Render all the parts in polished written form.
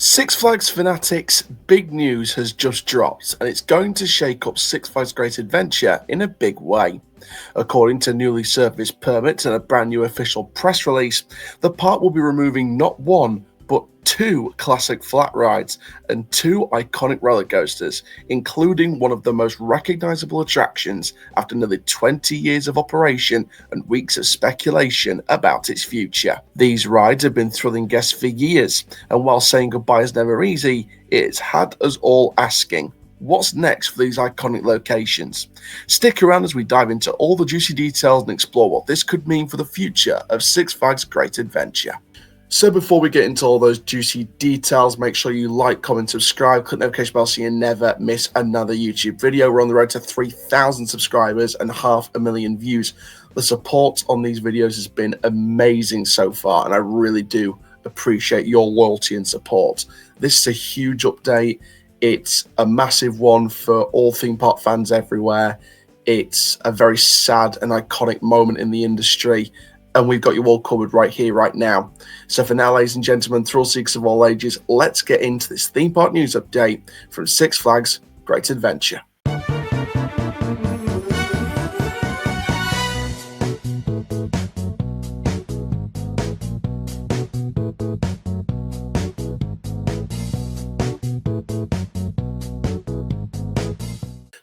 Six Flags fanatics, big news has just dropped, and it's going to shake up Six Flags Great Adventure in a big way. According to newly surfaced permits and a brand new official press release, the park will be removing not one, but two classic flat rides and two iconic roller coasters, including one of the most recognizable attractions after nearly 20 years of operation and weeks of speculation about its future. These rides have been thrilling guests for years, and while saying goodbye is never easy, it's had us all asking, what's next for these iconic locations? Stick around as we dive into all the juicy details and explore what this could mean for the future of Six Flags Great Adventure. So before we get into all those juicy details, make sure you like, comment, subscribe, click the notification bell so you never miss another YouTube video. We're on the road to 3,000 subscribers and 500,000 views. The support on these videos has been amazing so far, and I really do appreciate your loyalty and support. This is a huge update. It's a massive one for all theme park fans everywhere. It's a very sad and iconic moment in the industry, and we've got you all covered right here, right now. So for now, ladies and gentlemen, thrill seekers of all ages, let's get into this theme park news update from Six Flags Great Adventure.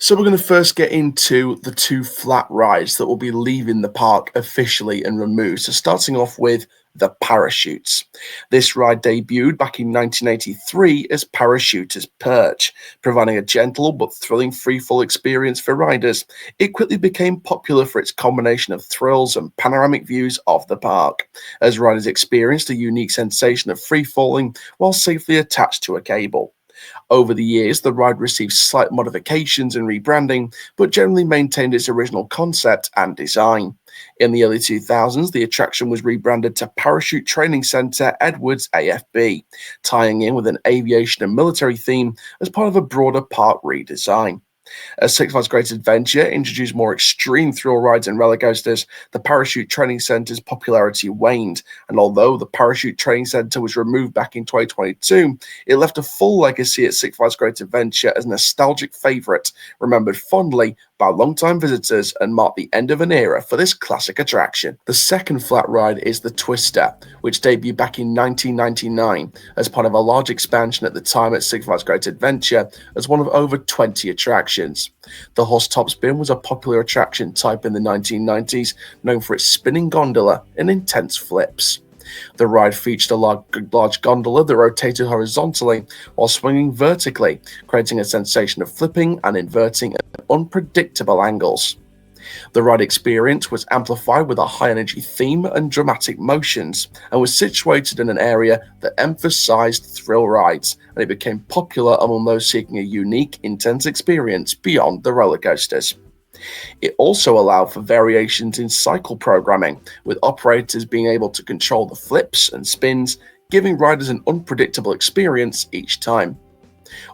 So we're going to first get into the two flat rides that will be leaving the park officially and removed. So starting off with the Parachutes. This ride debuted back in 1983 as Parachuter's Perch, providing a gentle but thrilling freefall experience for riders. It quickly became popular for its combination of thrills and panoramic views of the park, as riders experienced a unique sensation of free-falling while safely attached to a cable. Over the years, the ride received slight modifications and rebranding, but generally maintained its original concept and design. In the early 2000s, the attraction was rebranded to Parachute Training Center Edwards AFB, tying in with an aviation and military theme as part of a broader park redesign. As Six Flags Great Adventure introduced more extreme thrill rides and roller coasters, the Parachute Training Center's popularity waned, and although the Parachute Training Center was removed back in 2022, it left a full legacy at Six Flags Great Adventure as a nostalgic favorite, remembered fondly by longtime visitors, and marked the end of an era for this classic attraction. The second flat ride is the Twister, which debuted back in 1999 as part of a large expansion at the time at Six Flags Great Adventure as one of over 20 attractions. The horse top spin was a popular attraction type in the 1990s, known for its spinning gondola and intense flips. The ride featured a large gondola that rotated horizontally while swinging vertically, creating a sensation of flipping and inverting at unpredictable angles. The ride experience was amplified with a high-energy theme and dramatic motions, and was situated in an area that emphasized thrill rides, and it became popular among those seeking a unique, intense experience beyond the roller coasters. It also allowed for variations in cycle programming, with operators being able to control the flips and spins, giving riders an unpredictable experience each time.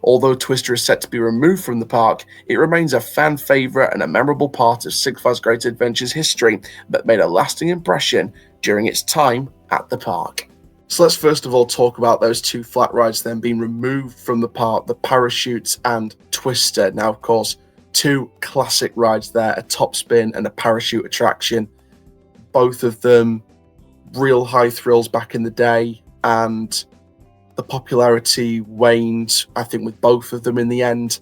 Although Twister is set to be removed from the park, it remains a fan favorite and a memorable part of Six Flags Great Adventure's history that made a lasting impression during its time at the park. So let's first of all talk about those two flat rides then being removed from the park, the Parachutes and Twister. Now, of course, two classic rides there, a top spin and a parachute attraction. Both of them real high thrills back in the day, and the popularity waned, I think, with both of them in the end,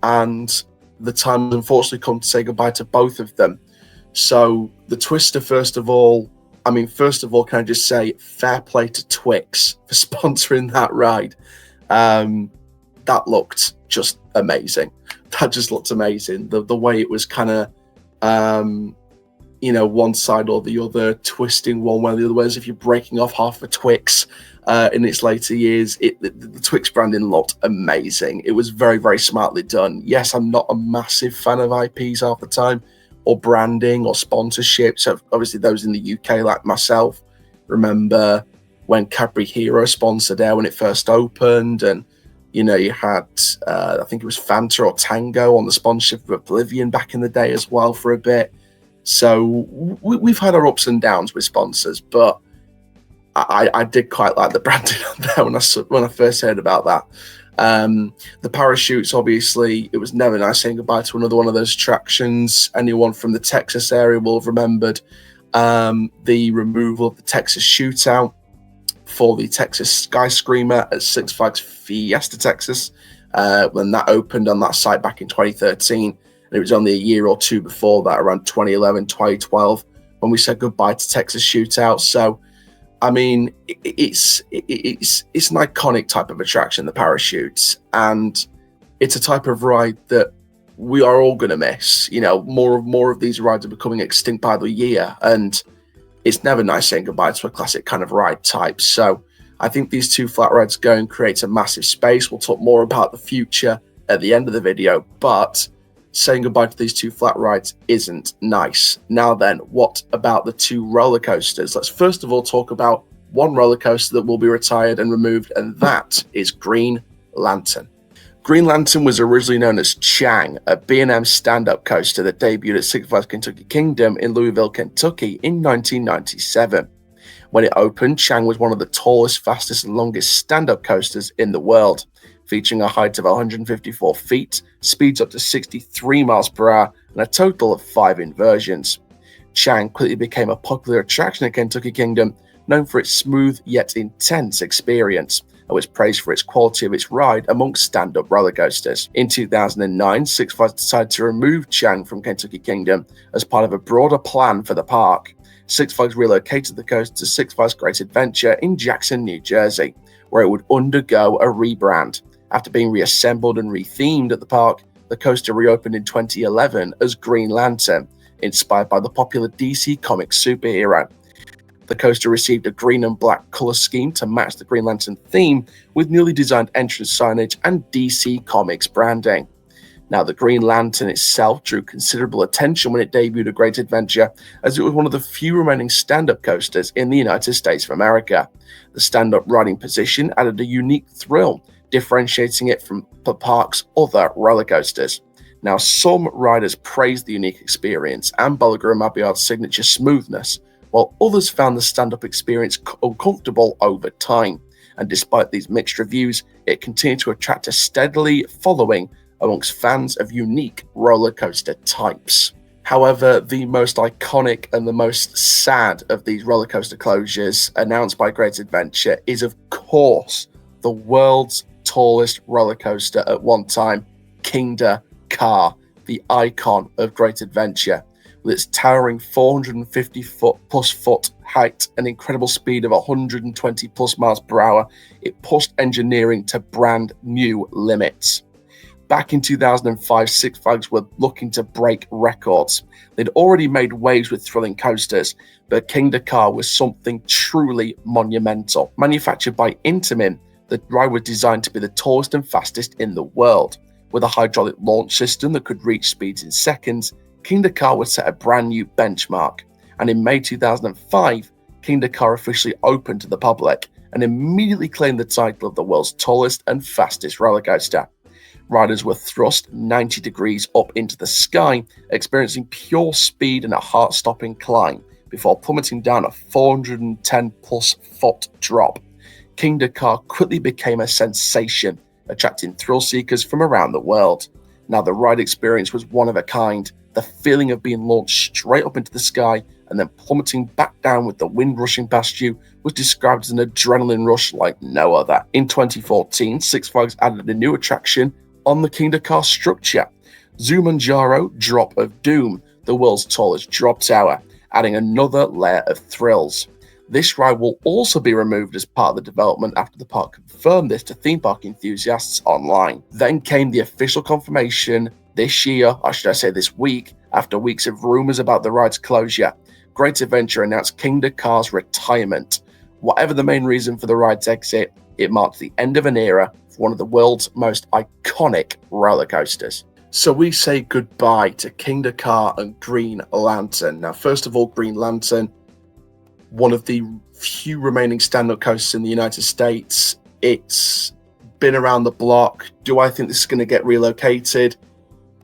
and the time has unfortunately come to say goodbye to both of them. So the Twister, first of all, can I just say fair play to Twix for sponsoring that ride. That looked just amazing. That just looked amazing. The way it was kind of, one side or the other, twisting one way or the other way, as if you're breaking off half a Twix. In its later years, the Twix branding looked amazing. It was very, very smartly done. Yes, I'm not a massive fan of IPs half the time, or branding, or sponsorships. Obviously, those in the UK, like myself, remember when Cadbury Hero sponsored Air when it first opened, and you had, I think it was Fanta or Tango on the sponsorship of Oblivion back in the day as well for a bit. So we've had our ups and downs with sponsors, but I did quite like the branding on there when I first heard about that. The parachutes, obviously, it was never nice saying goodbye to another one of those attractions. Anyone from the Texas area will have remembered the removal of the Texas Shootout for the Texas Sky Screamer at Six Flags Fiesta, Texas, when that opened on that site back in 2013. And it was only a year or two before that, around 2011, 2012, when we said goodbye to Texas Shootout. So, I mean, it's an iconic type of attraction, the parachutes, and it's a type of ride that we are all going to miss. You know, more of these rides are becoming extinct by the year, and it's never nice saying goodbye to a classic kind of ride type. So I think these two flat rides going creates a massive space. We'll talk more about the future at the end of the video, but saying goodbye to these two flat rides isn't nice. Now then, what about the two roller coasters? Let's first of all talk about one roller coaster that will be retired and removed, and that is Green Lantern. Green Lantern was originally known as Chang, a B&M stand-up coaster that debuted at Six Flags Kentucky Kingdom in Louisville, Kentucky in 1997. When it opened, Chang was one of the tallest, fastest, and longest stand-up coasters in the world, featuring a height of 154 feet, speeds up to 63 miles per hour, and a total of 5 inversions. Chang quickly became a popular attraction at Kentucky Kingdom, known for its smooth yet intense experience, and was praised for its quality of its ride amongst stand-up roller coasters. In 2009, Six Flags decided to remove Chang from Kentucky Kingdom as part of a broader plan for the park. Six Flags relocated the coaster to Six Flags Great Adventure in Jackson, New Jersey, where it would undergo a rebrand. After being reassembled and rethemed at the park, the coaster reopened in 2011 as Green Lantern, inspired by the popular DC Comics superhero. The coaster received a green and black color scheme to match the Green Lantern theme, with newly designed entrance signage and DC Comics branding. Now, the Green Lantern itself drew considerable attention when it debuted at Great Adventure, as it was one of the few remaining stand-up coasters in the United States of America. The stand-up riding position added a unique thrill, differentiating it from the park's other roller coasters. Now, some riders praised the unique experience and Balaguer Mabillard's signature smoothness, while others found the stand-up experience uncomfortable over time. And despite these mixed reviews, it continued to attract a steadily following amongst fans of unique roller coaster types. However, the most iconic and the most sad of these roller coaster closures announced by Great Adventure is, of course, the world's tallest roller coaster at one time, Kingda Ka, the icon of Great Adventure. With its towering 450 foot height and incredible speed of 120 plus miles per hour, it pushed engineering to brand new limits. Back in 2005, Six Flags were looking to break records. They'd already made waves with thrilling coasters, but Kingda Ka was something truly monumental. Manufactured by Intamin, the ride was designed to be the tallest and fastest in the world. With a hydraulic launch system that could reach speeds in seconds, Kingda Ka would set a brand new benchmark. And in May 2005, Kingda Ka officially opened to the public and immediately claimed the title of the world's tallest and fastest roller coaster. Riders were thrust 90 degrees up into the sky, experiencing pure speed and a heart-stopping climb, before plummeting down a 410 plus foot drop. Kingda Ka quickly became a sensation, attracting thrill seekers from around the world. Now, the ride experience was one of a kind. The feeling of being launched straight up into the sky and then plummeting back down with the wind rushing past you was described as an adrenaline rush like no other. In 2014, Six Flags added a new attraction on the Kingda Ka structure, Zumanjaro Drop of Doom, the world's tallest drop tower, adding another layer of thrills. This ride will also be removed as part of the development after the park confirmed this to theme park enthusiasts online. Then came the official confirmation this year, or should I say this week, after weeks of rumors about the ride's closure. Great Adventure announced Kingda Ka's retirement. Whatever the main reason for the ride's exit, it marked the end of an era for one of the world's most iconic roller coasters. So we say goodbye to Kingda Ka and Green Lantern. Now, first of all, Green Lantern, one of the few remaining stand-up coasters in the United States. It's been around the block. Do I think this is going to get relocated?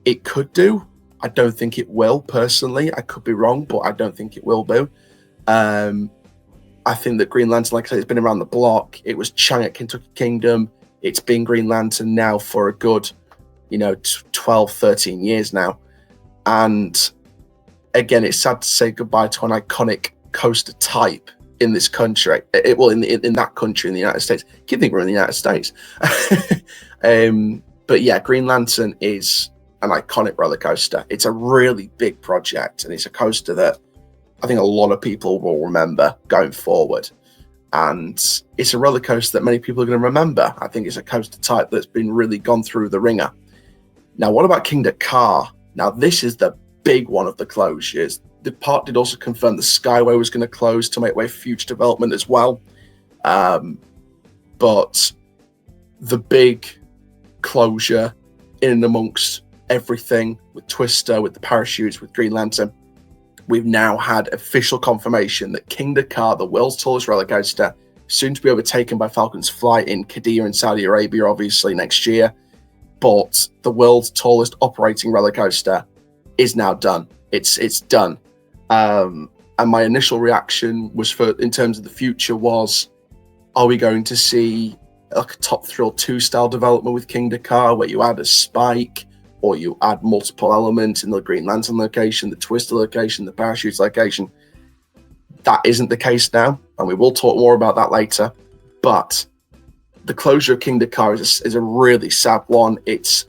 It could do. I don't think it will, personally. I could be wrong, but I don't think it will do. I think that Green Lantern, like I said, it's been around the block. It was Chang at Kentucky Kingdom. It's been Green Lantern now for a good, 12, 13 years now. And again, it's sad to say goodbye to an iconic coaster type in this country. In that country, in the United States. I keep thinking we're in the United States. But yeah, Green Lantern is an iconic roller coaster. It's a really big project, and it's a coaster that I think a lot of people will remember going forward. And it's a roller coaster that many people are going to remember. I think it's a coaster type that's been really gone through the ringer. Now, what about Kingda Ka? Now, this is the big one of the closures. The park did also confirm the Skyway was going to close to make way for future development as well. But the big closure in and amongst everything with Twister, with the parachutes, with Green Lantern, we've now had official confirmation that Kingda Ka, the world's tallest roller coaster, soon to be overtaken by Falcon's Flight in Qiddiya in Saudi Arabia, obviously next year. But the world's tallest operating roller coaster is now done. It's done. And my initial reaction was, in terms of the future, was, are we going to see like a Top Thrill 2 style development with Kingda Ka, where you add a spike, or you add multiple elements in the Green Lantern location, the Twister location, the parachutes location? That isn't the case now, and we will talk more about that later. But the closure of Kingda Ka is a really sad one. It's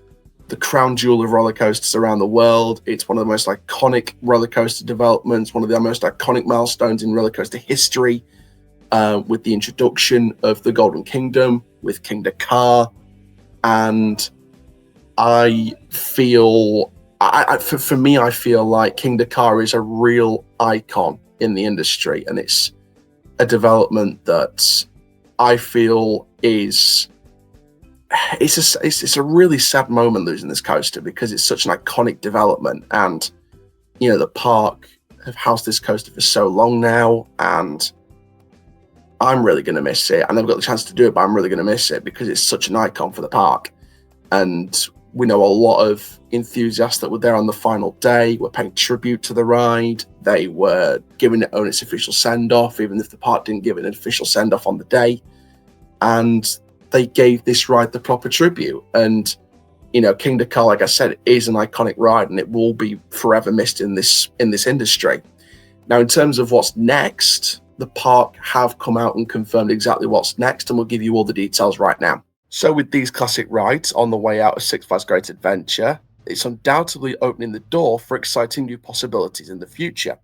the crown jewel of roller coasters around the world. It's one of the most iconic roller coaster developments, one of the most iconic milestones in roller coaster history, with the introduction of the Golden Kingdom, with Kingda Ka. And I feel, for me, I feel like Kingda Ka is a real icon in the industry, and it's a development that I feel is it's a really sad moment losing this coaster, because it's such an iconic development, and the park have housed this coaster for so long now, and I'm really going to miss it. I never got the chance to do it, but I'm really going to miss it because it's such an icon for the park. And we know a lot of enthusiasts that were there on the final day were paying tribute to the ride. They were giving it its official send-off, even if the park didn't give it an official send-off on the day. And they gave this ride the proper tribute. And, Kingda Ka, like I said, is an iconic ride, and it will be forever missed in this industry. Now, in terms of what's next, the park have come out and confirmed exactly what's next, and we'll give you all the details right now. So with these classic rides on the way out of Six Flags Great Adventure, it's undoubtedly opening the door for exciting new possibilities in the future.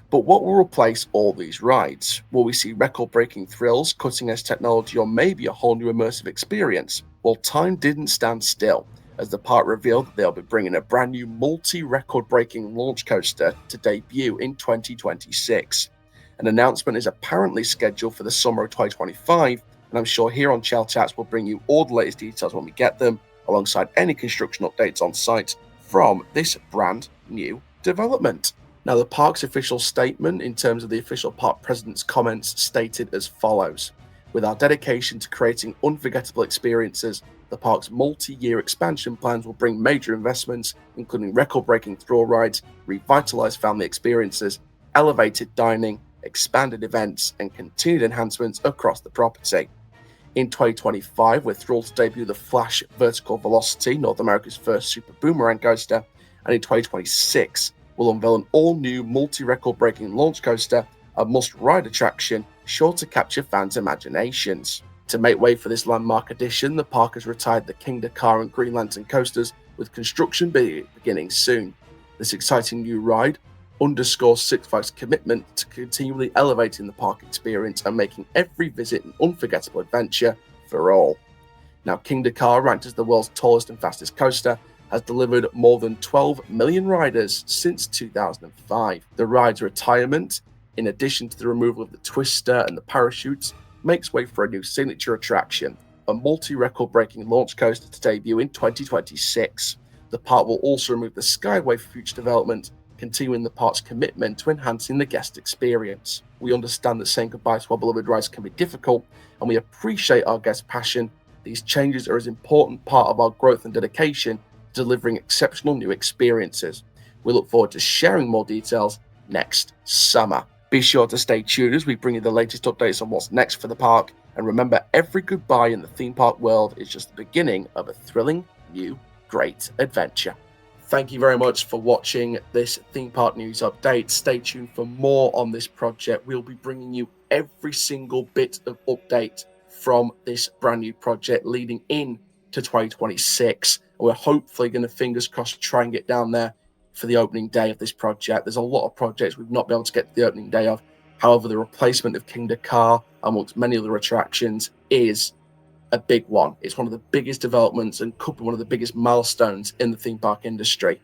But what will replace all these rides? Will we see record-breaking thrills, cutting-edge technology, or maybe a whole new immersive experience? Well, time didn't stand still, as the park revealed that they'll be bringing a brand new multi-record-breaking launch coaster to debut in 2026. An announcement is apparently scheduled for the summer of 2025, and I'm sure here on Chell Chats we'll bring you all the latest details when we get them, alongside any construction updates on site from this brand new development. Now, the park's official statement, in terms of the official park president's comments, stated as follows: with our dedication to creating unforgettable experiences, the park's multi-year expansion plans will bring major investments, including record-breaking thrill rides, revitalized family experiences, elevated dining, expanded events, and continued enhancements across the property. In 2025, we're thrilled to debut the Flash Vertical Velocity, North America's first super boomerang coaster, and in 2026, we'll unveil an all-new multi-record-breaking launch coaster, a must-ride attraction sure to capture fans' imaginations. To make way for this landmark addition, the park has retired the Kingda Ka and Green Lantern coasters, with construction beginning soon. This exciting new ride underscores Six Flags' commitment to continually elevating the park experience and making every visit an unforgettable adventure for all. Now, Kingda Ka, ranked as the world's tallest and fastest coaster, has delivered more than 12 million riders since 2005. The ride's retirement, in addition to the removal of the Twister and the parachutes, makes way for a new signature attraction, a multi-record-breaking launch coaster to debut in 2026. The park will also remove the Skyway for future development, continuing the park's commitment to enhancing the guest experience. We understand that saying goodbye to our beloved rides can be difficult, and we appreciate our guests' passion. These changes are as important part of our growth and dedication to delivering exceptional new experiences. We look forward to sharing more details next summer. Be sure to stay tuned as we bring you the latest updates on what's next for the park. And remember, every goodbye in the theme park world is just the beginning of a thrilling, new, great adventure. Thank you very much for watching this theme park news update. Stay tuned for more on this project. We'll be bringing you every single bit of update from this brand new project leading in to 2026. We're hopefully going to, fingers crossed, try and get down there for the opening day of this project. There's a lot of projects we've not been able to get to the opening day of. However, the replacement of Kingda Ka, amongst many other attractions, is a big one. It's one of the biggest developments and could be one of the biggest milestones in the theme park industry.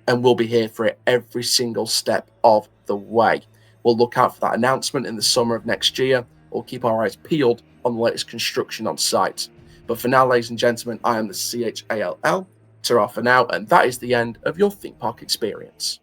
And we'll be here for it every single step of the way. We'll look out for that announcement in the summer of next year. We'll keep our eyes peeled on the latest construction on site. But for now, ladies and gentlemen, I am the CHALL. Ta-ra for now, and that is the end of your theme park experience.